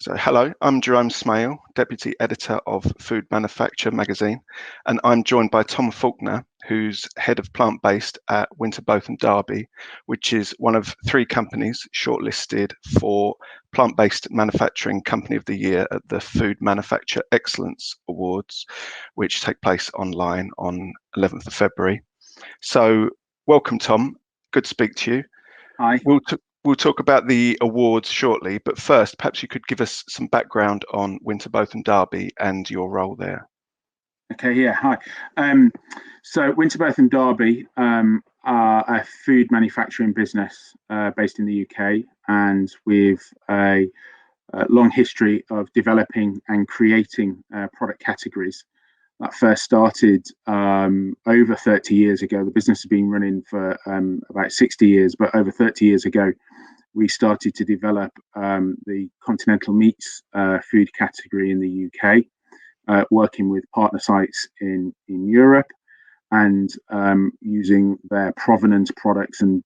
So, hello, I'm Jerome Smail, Deputy Editor of Food Manufacture magazine, and I'm joined by Tom Faulkner, who's Head of Plant-Based at Winterbotham Darby, which is one of three companies shortlisted for Plant-Based Manufacturing Company of the Year at the Food Manufacture Excellence Awards, which take place online on 11th of February. So, welcome, Tom. Good to speak to you. Hi. We'll talk about the awards shortly, but first, perhaps you could give us some background on Winterbotham Darby and your role there. Okay, yeah, hi. So Winterbotham Darby are a food manufacturing business based in the UK, and with a long history of developing and creating product categories. That first started over 30 years ago. The business has been running for about 60 years, but over 30 years ago, we started to develop the continental meats food category in the UK, working with partner sites in Europe and using their provenance products, and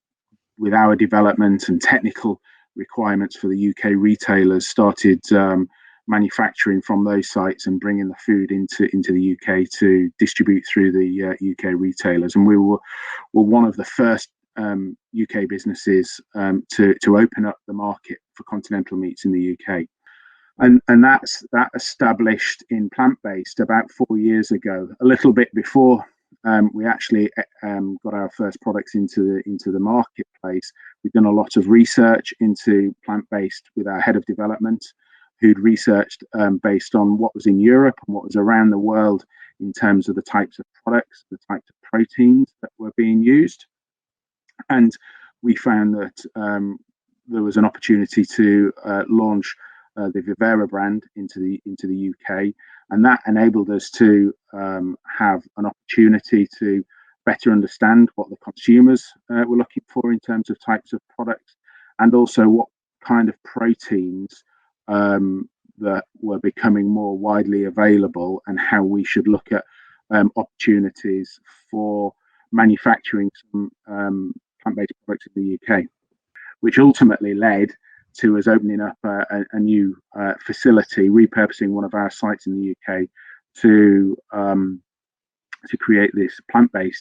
with our development and technical requirements for the UK retailers, started manufacturing from those sites and bringing the food into the UK to distribute through the UK retailers. And we were one of the first UK businesses to open up the market for continental meats in the UK. And that established in plant-based about 4 years ago, a little bit before we actually got our first products into the marketplace. We've done a lot of research into plant-based with our head of development, who'd researched based on what was in Europe and what was around the world in terms of the types of products, the types of proteins that were being used. And we found that there was an opportunity to launch the Vivera brand into the UK, and that enabled us to have an opportunity to better understand what the consumers were looking for in terms of types of products, and also what kind of proteins that were becoming more widely available, and how we should look at opportunities for manufacturing some plant-based products in the UK, which ultimately led to us opening up a new facility, repurposing one of our sites in the UK to create this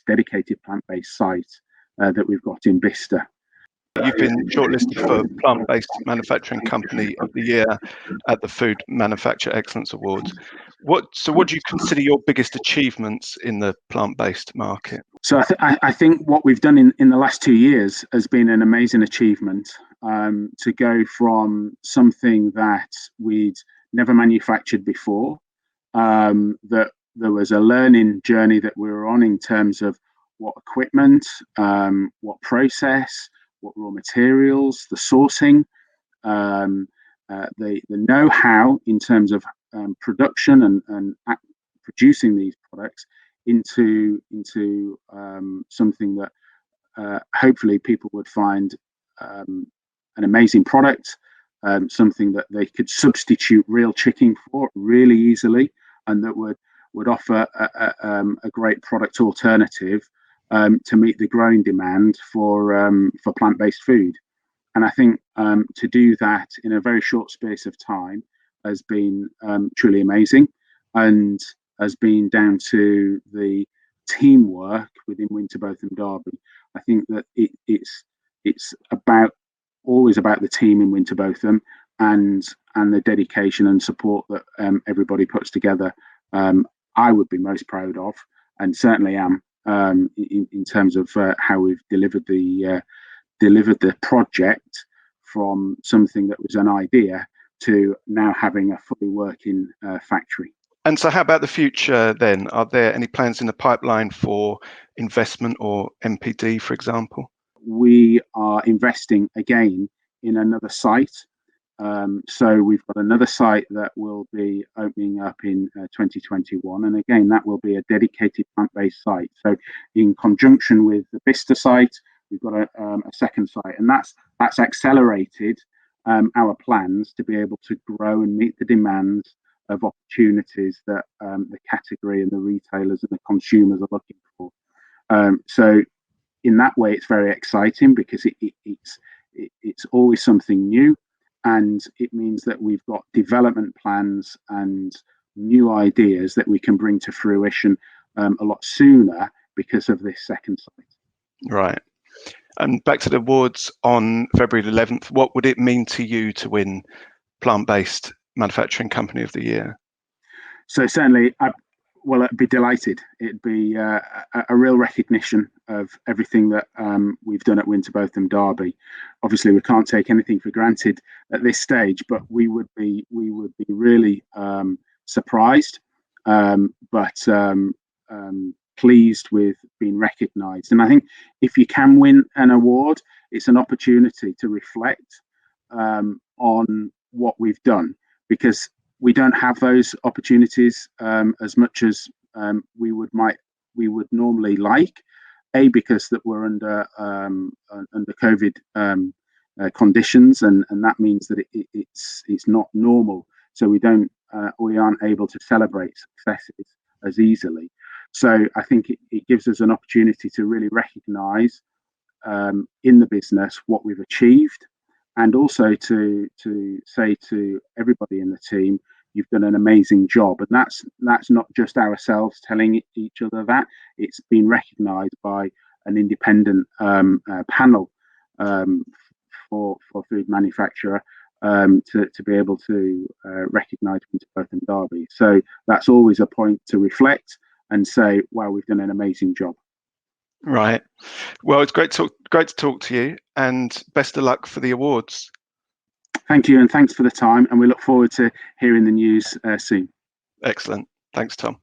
dedicated plant-based site that we've got in Bicester. You've been shortlisted for Plant-Based Manufacturing Company of the Year at the Food Manufacture Excellence Awards. What do you consider your biggest achievements in the plant-based market? So I think what we've done in the last 2 years has been an amazing achievement, to go from something that we'd never manufactured before, that there was a learning journey that we were on in terms of what equipment, what process, what raw materials, the sourcing, the know-how in terms of production and producing these products into something that hopefully people would find an amazing product, something that they could substitute real chicken for really easily, and that would offer a great product alternative to meet the growing demand for plant-based food. And I think to do that in a very short space of time has been truly amazing, and has been down to the teamwork within Winterbotham Darby. I think that it's always about the team in Winterbotham and the dedication and support that everybody puts together. I would be most proud of, and certainly am, in terms of how we've delivered the project from something that was an idea to now having a fully working factory. And so how about the future then? Are there any plans in the pipeline for investment or MPD, for example? We are investing again in another site. So we've got another site that will be opening up in 2021. And again, that will be a dedicated plant-based site. So in conjunction with the Bicester site, we've got a second site. And that's accelerated our plans to be able to grow and meet the demands of opportunities that the category and the retailers and the consumers are looking for. So in that way, it's very exciting, because it's always something new, and it means that we've got development plans and new ideas that we can bring to fruition a lot sooner because of this second site. Right. And back to the awards on February 11th, what would it mean to you to win Plant-Based Manufacturing Company of the Year? So certainly, I'd be delighted. It'd be a real recognition of everything that we've done at Winterbotham Darby. Obviously, we can't take anything for granted at this stage, but we would be really surprised, but pleased with being recognised. And I think if you can win an award, it's an opportunity to reflect on what we've done, because we don't have those opportunities as much as we would normally like. A, because that we're under COVID conditions, and that means that it's not normal. So we aren't able to celebrate successes as easily. So I think it gives us an opportunity to really recognise in the business what we've achieved, and also to say to everybody in the team, you've done an amazing job. And that's not just ourselves telling each other that, it's been recognised by an independent panel for food manufacturer to be able to recognise Winterbotham Darby. So that's always a point to reflect and say, wow, we've done an amazing job. Right. Well, it's great to talk to you, and best of luck for the awards. Thank you, and thanks for the time, and we look forward to hearing the news soon. Excellent. Thanks, Tom.